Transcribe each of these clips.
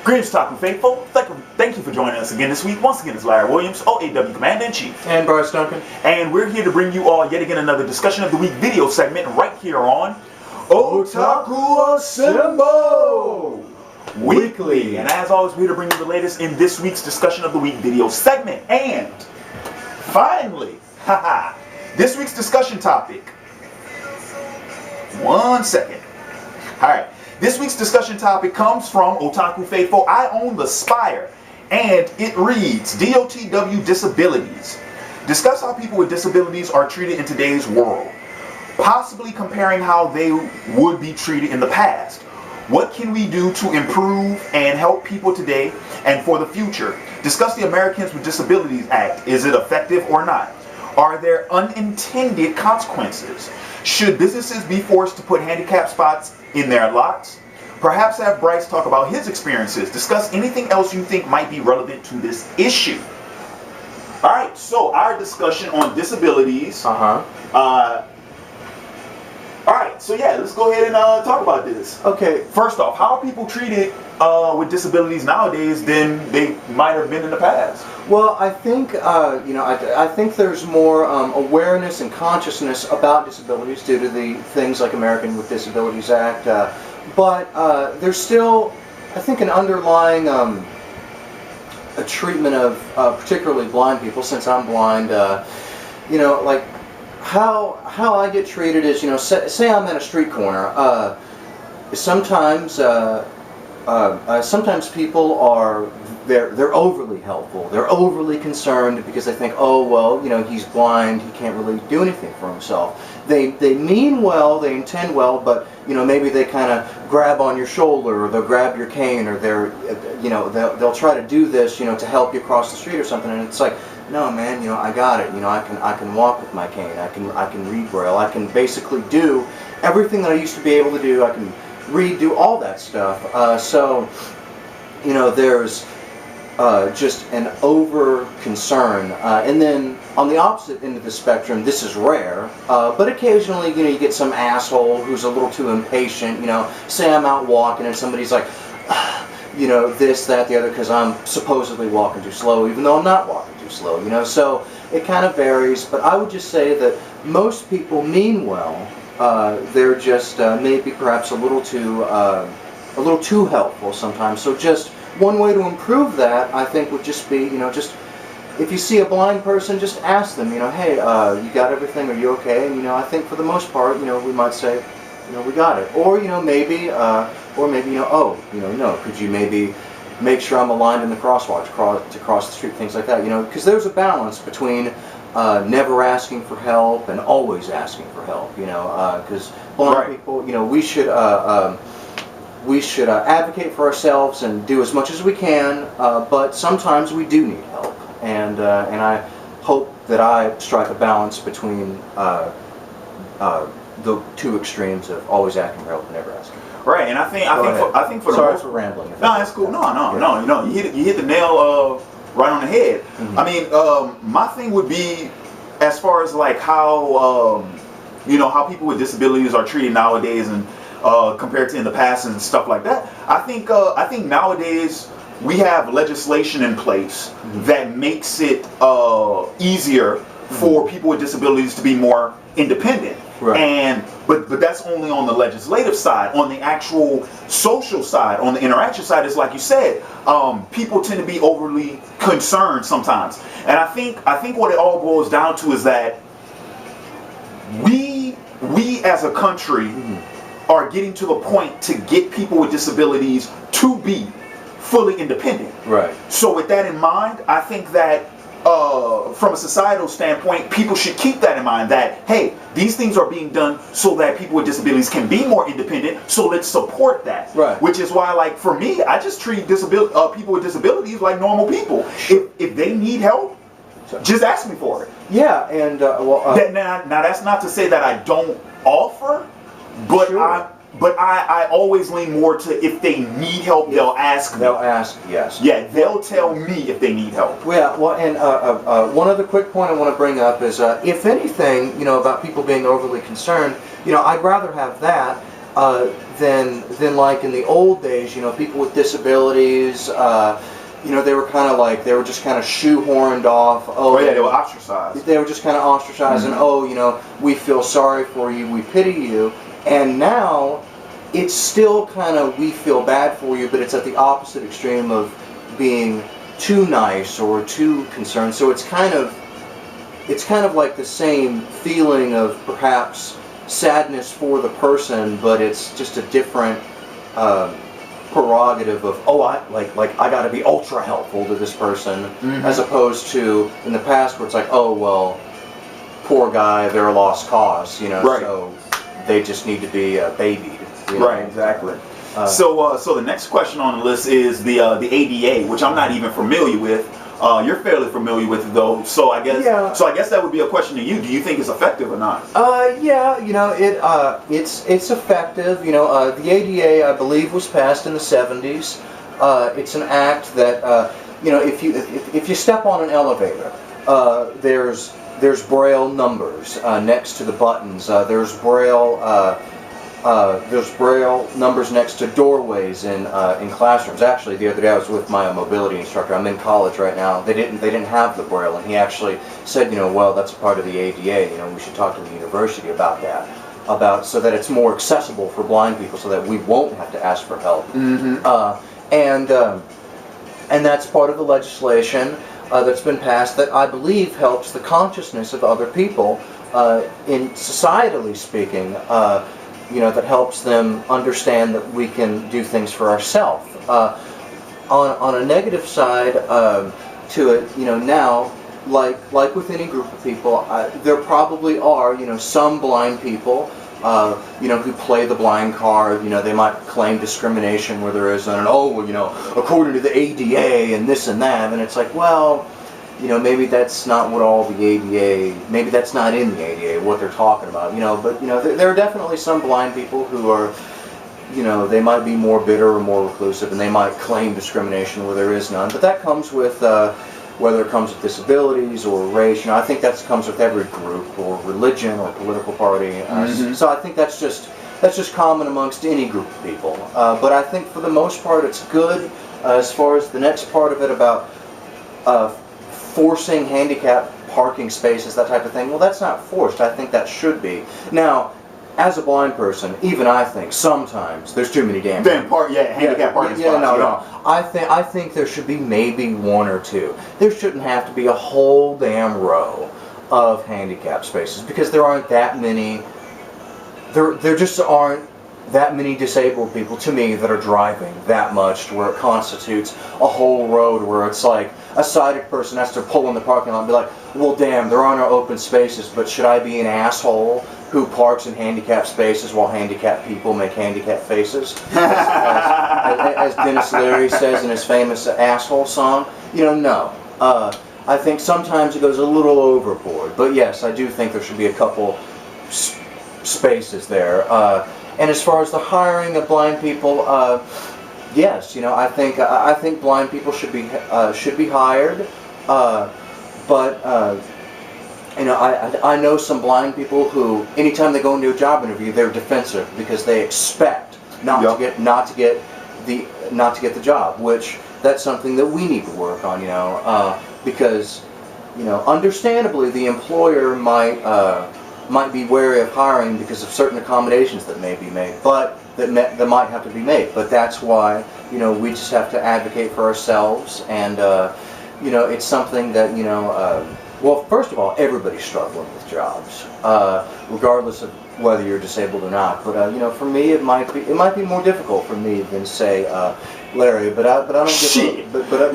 Greetings, Taku Faithful. Thank you for joining us again this week. Once again, it's Larry Williams, OAW Commander-in-Chief. And Bryce Duncan. And we're here to bring you all yet again another discussion of the week video segment right here on Otaku Assemble Weekly. And as always, we're here to bring you the latest in this week's discussion of the week video segment. And finally, this week's discussion topic. 1 second. Alright. This week's discussion topic comes from Otaku Faithful. I own the Spire, and it reads, DOTW Disabilities. Discuss how people with disabilities are treated in today's world, possibly comparing how they would be treated in the past. What can we do to improve and help people today and for the future? Discuss the Americans with Disabilities Act. Is it effective or not? Are there unintended consequences? Should businesses be forced to put handicap spots in their lots? Perhaps have Bryce talk about his experiences. Discuss anything else you think might be relevant to this issue. Alright, so our discussion on disabilities. Alright, so yeah, let's go ahead and talk about this. Okay. First off, how are people treated with disabilities nowadays than they might have been in the past? Well, I think I think there's more awareness and consciousness about disabilities due to the things like American with Disabilities Act, but there's still, I think, an underlying a treatment of particularly blind people. Since I'm blind, like how I get treated is, say I'm at a street corner. Sometimes people are they're overly helpful. They're overly concerned because they think, oh well, he's blind, he can't really do anything for himself. They mean well, they intend well, but maybe they kind of grab on your shoulder, or they'll grab your cane, or they'll try to do this to help you cross the street or something, and it's like, no man, I got it. I can walk with my cane. I can read Braille. I can basically do everything that I used to be able to do. I can do all that stuff. So there's just an over concern, and then on the opposite end of the spectrum, this is rare, but occasionally you get some asshole who's a little too impatient. Say I'm out walking and somebody's like, this, that, the other, because I'm supposedly walking too slow, even though I'm not walking too slow. So it kind of varies, but I would just say that most people mean well. They're just maybe perhaps a little too helpful sometimes. So just one way to improve that, I think, would just be, just if you see a blind person, just ask them, hey, you got everything? Are you okay? And I think for the most part, we might say, we got it. Or maybe, oh, no, could you maybe make sure I'm aligned in the crosswalk to cross the street, things like that, because there's a balance between never asking for help and always asking for help, because blind people, we should advocate for ourselves and do as much as we can, but sometimes we do need help, and I hope that I strike a balance between the two extremes of always asking for help and never asking. Right, and I think for the Sorry most for rambling. No, that's cool. No. You hit the nail right on the head. Mm-hmm. I mean, my thing would be, as far as like how how people with disabilities are treated nowadays and compared to in the past and stuff like that. I think nowadays we have legislation in place that makes it easier for people with disabilities to be more independent. Right. But that's only on the legislative side. On the actual social side, on the interaction side, it's like you said, people tend to be overly concerned sometimes. And I think what it all boils down to is that we as a country are getting to the point to get people with disabilities to be fully independent. Right. So with that in mind, I think that from a societal standpoint, people should keep that in mind, that, hey, these things are being done so that people with disabilities can be more independent, so let's support that. Right. Which is why, like, for me, I just treat people with disabilities like normal people. If they need help, just ask me for it. Yeah, and now that's not to say that I don't offer, but sure. I always lean more to, if they need help, they'll ask me. They'll ask, yes. Yeah, they'll tell me if they need help. Yeah, well, and one other quick point I want to bring up is, if anything, about people being overly concerned, I'd rather have that than like in the old days. You know, people with disabilities. You know, they were just kind of shoehorned off. Oh yeah, they were ostracized. They were just kind of ostracized, and oh, you know, we feel sorry for you, we pity you. And now, it's still kind of we feel bad for you, but it's at the opposite extreme of being too nice or too concerned. So it's kind of like the same feeling of perhaps sadness for the person, but it's just a different prerogative of, oh, I got to be ultra helpful to this person, as opposed to in the past where it's like, oh well, poor guy, they're a lost cause, you know, right. So they just need to be babied. You know? Right, exactly. So the next question on the list is the ADA, which I'm not even familiar with. You're fairly familiar with it though, so I guess that would be a question to you. Do you think it's effective or not? Yeah, you know, it's effective. You know, the ADA, I believe, was passed in the 70s. It's an act that you know, if you step on an elevator, there's Braille numbers next to the buttons. There's Braille numbers next to doorways in classrooms. Actually, the other day I was with my mobility instructor. I'm in college right now. They didn't have the Braille, and he actually said, you know, well, that's part of the ADA. You know, we should talk to the university about that, so that it's more accessible for blind people, so that we won't have to ask for help. And that's part of the legislation that's been passed that I believe helps the consciousness of other people in societally speaking. You know, that helps them understand that we can do things for ourselves. On a negative side to it, you know, now, like with any group of people, there probably are, you know, some blind people, you know, who play the blind card. You know, they might claim discrimination where there isn't, and oh, well, you know, according to the ADA and this and that, and it's like, well, you know, maybe that's not what all the ADA, maybe that's not in the ADA what they're talking about, you know, but, you know, there are definitely some blind people who are, you know, they might be more bitter or more reclusive, and they might claim discrimination where there is none, but that comes with, whether it comes with disabilities or race, you know, I think that comes with every group or religion or political party, so I think that's just common amongst any group of people, but I think for the most part it's good. As far as the next part of it about forcing handicap parking spaces, that type of thing, well, that's not forced. I think that should be. Now, as a blind person, even I think sometimes there's too many damn handicap parking spots. No. I think there should be maybe one or two. There shouldn't have to be a whole damn row of handicap spaces, because there aren't that many. There just aren't that many disabled people, to me, that are driving that much to where it constitutes a whole road where it's like a sighted person has to pull in the parking lot and be like, well, damn, there are no open spaces, but should I be an asshole who parks in handicapped spaces while handicapped people make handicapped faces? As Dennis Leary says in his famous Asshole song. You know, no. I think sometimes it goes a little overboard, but yes, I do think there should be a couple spaces there. And as far as the hiring of blind people, yes, you know, I think blind people should be hired, but you know, I know some blind people who, anytime they go into a job interview, they're defensive because they expect not to get the job, which that's something that we need to work on, you know, because, you know, understandably the employer might be wary of hiring because of certain accommodations that may be made, but that might have to be made. But that's why, you know, we just have to advocate for ourselves, and you know, it's something that, you know, well, first of all, everybody's struggling with jobs, regardless of whether you're disabled or not. But you know, for me, it might be more difficult for me than say Larry. But I don't give up,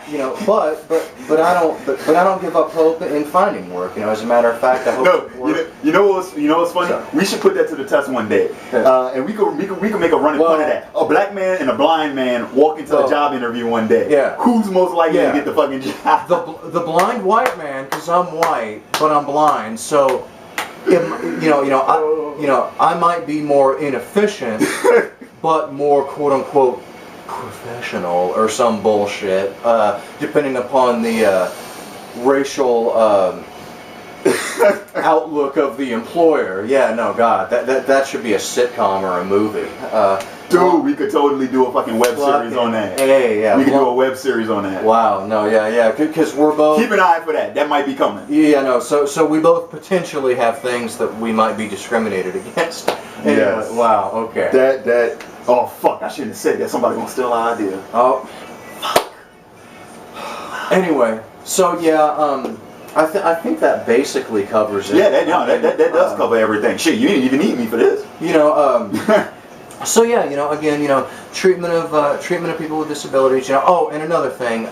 you know, but I don't give up hope in finding work. You know, as a matter of fact, I hope. You know what's funny? So, we should put that to the test one day, and we could make a running point of that. A black man and a blind man walk into a job interview one day. Yeah. Who's most likely to get the fucking job? The blind white man, because I'm white, but I'm blind, so. I might be more inefficient, but more quote unquote professional or some bullshit, depending upon the racial outlook of the employer. Yeah, no, God, that should be a sitcom or a movie. Dude, we could totally do a fucking web series on that. Hey, yeah. We could do a web series on that. Wow, no, yeah, because we're both... Keep an eye for that. That might be coming. Yeah, no, so we both potentially have things that we might be discriminated against. Anyway, Yes. Wow, okay. Oh, fuck, I shouldn't have said that. Somebody gonna steal our idea. Oh, fuck. Anyway, so yeah, I think that basically covers it. Yeah, that does cover everything. Shit, you didn't even need me for this. You know, so yeah, you know, again, you know, treatment of people with disabilities. You know, oh, and another thing,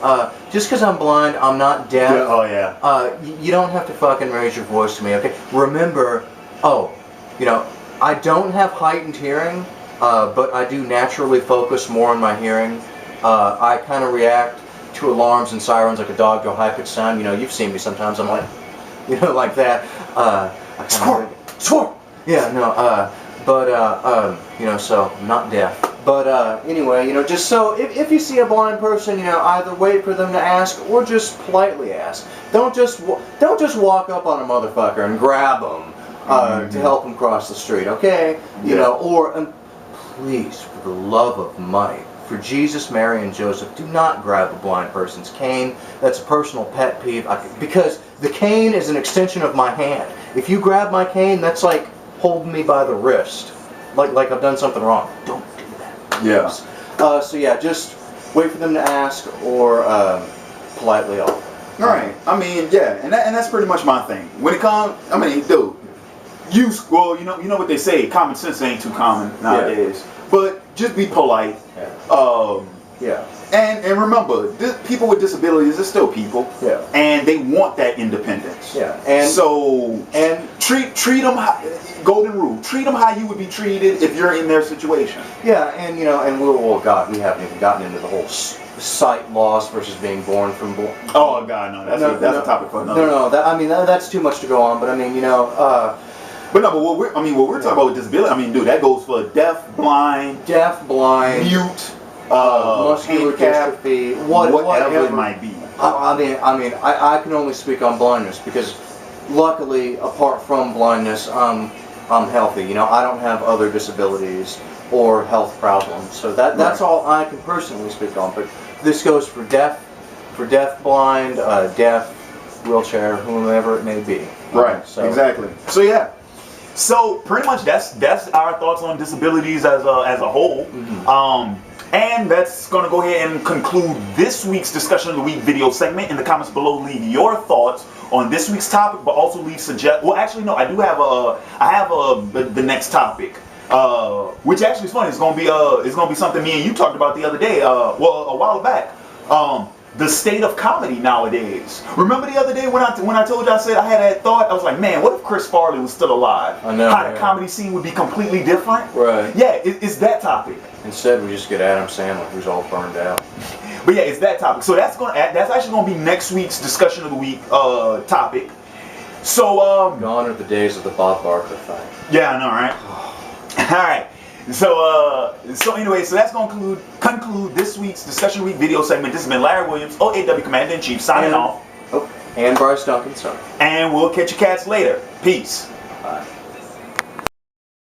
just because I'm blind, I'm not deaf. Yeah, oh yeah. You don't have to fucking raise your voice to me, okay? Remember, you know, I don't have heightened hearing, but I do naturally focus more on my hearing. I kind of react to alarms and sirens like a dog to a high-pitched sound. You know, you've seen me sometimes. I'm like, you know, like that. Squirrel! Squirrel! Yeah, no, you know, so I'm not deaf. But anyway, you know, just so if you see a blind person, you know, either wait for them to ask or just politely ask. Don't just walk up on a motherfucker and grab them to help them cross the street, okay? You know, or please, for the love of Mike, for Jesus, Mary, and Joseph, do not grab a blind person's cane. That's a personal pet peeve because the cane is an extension of my hand. If you grab my cane, that's like holding me by the wrist, like I've done something wrong. Don't do that. Yes. So yeah, just wait for them to ask or politely offer. All right. I mean, yeah, and that's pretty much my thing. When it comes, I mean, dude, you know what they say. Common sense ain't too common nowadays. Yeah. But just be polite. Yeah. And remember, people with disabilities are still people. Yeah. And they want that independence. Yeah. And treat them golden rule. Treat them how you would be treated if you're in their situation. Yeah, and you know, and well, God, we haven't even gotten into the whole sight loss versus being born from blind. Oh God, no, that's a topic for another. No, that's too much to go on. But I mean, you know. But what we're talking about with disability, I mean, dude, that goes for deaf, blind, mute, muscular dystrophy, whatever it might be. I can only speak on blindness because, luckily, apart from blindness, I'm healthy. You know, I don't have other disabilities or health problems, so that's all I can personally speak on. But this goes for deaf, blind, deaf, wheelchair, whomever it may be. Right. So exactly. So yeah. So pretty much that's our thoughts on disabilities as a whole. Mm-hmm. And that's going to go ahead and conclude this week's Discussion of the Week video segment. In the comments below, leave your thoughts on this week's topic, but also leave well, actually, no, I have the next topic, which actually is funny. It's going to be something me and you talked about the other day, a while back. The state of comedy nowadays. Remember the other day when I told you I said I had that thought? I was like, man, what if Chris Farley was still alive? I know. How the comedy scene would be completely different. Right. Yeah, it's that topic. Instead, we just get Adam Sandler, who's all burned out. But yeah, it's that topic. So that's actually going to be next week's Discussion of the Week topic. So gone are the days of the Bob Barker thing. Yeah, I know, right? All right. So anyway, so that's going to conclude this week's Discussion Week video segment. This has been Larry Williams, OAW Commander-in-Chief, signing off. And Bryce Duncan, sorry. And we'll catch you cats later. Peace. Bye.